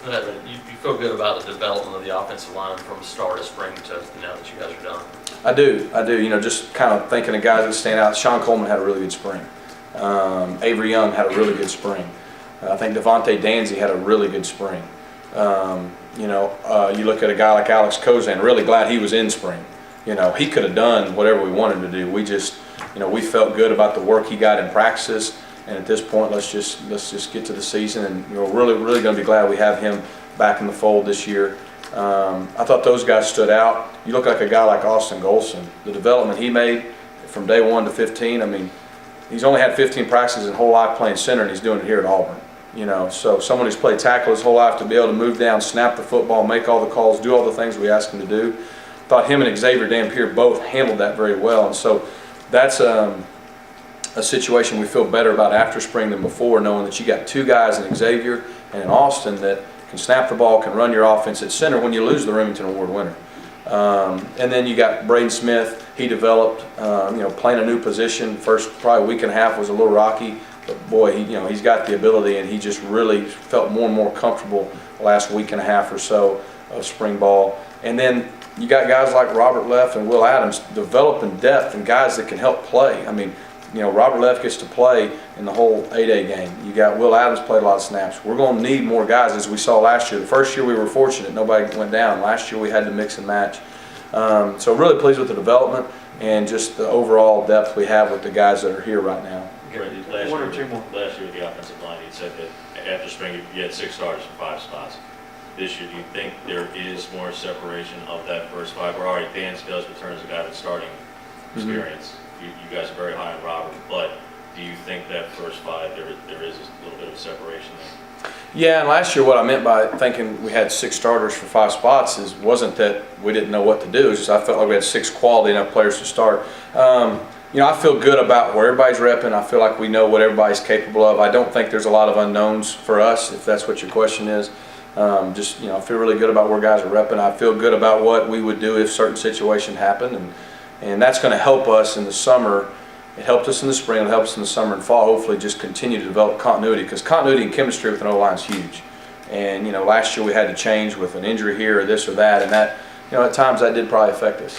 You feel good about the development of the offensive line from the start of spring to now that you guys are done? I do. You know, just kind of thinking of guys that stand out. Sean Coleman had a really good spring. Avery Young had a really good spring. I think Devontae Danzy had a really good spring. You look at a guy like Alex Kozan, really glad he was in spring. You know, he could have done whatever we wanted to do. We just, we felt good about the work he got in practice. And at this point, let's just get to the season, and we're really going to be glad we have him back in the fold this year. I thought those guys stood out. You look like a guy like Austin Golson. The development he made from day 1 to 15. I mean, he's only had 15 practices his whole life playing center, and he's doing it here at Auburn. So someone who's played tackle his whole life to be able to move down, snap the football, make all the calls, do all the things we ask him to do. Thought him and Xavier Dampier both handled that very well, and so that's a situation we feel better about after spring than before, knowing that you got two guys in Xavier and in Austin that can snap the ball, can run your offense at center when you lose the Remington Award winner. And then you got Braden Smith. He developed, playing a new position. First probably week and a half was a little rocky, but boy, he's got the ability, and he just really felt more and more comfortable the last week and a half or so of spring ball. And then you got guys like Robert Leff and Will Adams developing depth and guys that can help play. I mean, Robert Leff gets to play in the whole 8A game. You got Will Adams played a lot of snaps. We're going to need more guys, as we saw last year. The first year we were fortunate, nobody went down. Last year we had to mix and match. So really pleased with the development and just the overall depth we have with the guys that are here right now. One or two more. Last year with the offensive line, you said that after spring you had 6 starters for 5 spots. This year, do you think there is more separation of that first 5? Where already Dan does return as a guy that's starting experience. You guys are very high on Robert, but do you think that first 5 there is a little bit of separation there? Yeah, and last year what I meant by thinking we had 6 starters for 5 spots wasn't that we didn't know what to do. It's just I felt like we had 6 quality enough players to start. I feel good about where everybody's repping. I feel like we know what everybody's capable of. I don't think there's a lot of unknowns for us, if that's what your question is. I feel really good about where guys are repping. I feel good about what we would do if certain situation happened, and that's going to help us in the summer. It helped us in the spring, it'll help us in the summer and fall. Hopefully just continue to develop continuity, because continuity and chemistry with an O-line is huge. And last year we had to change with an injury here or this or that, and that at times that did probably affect us.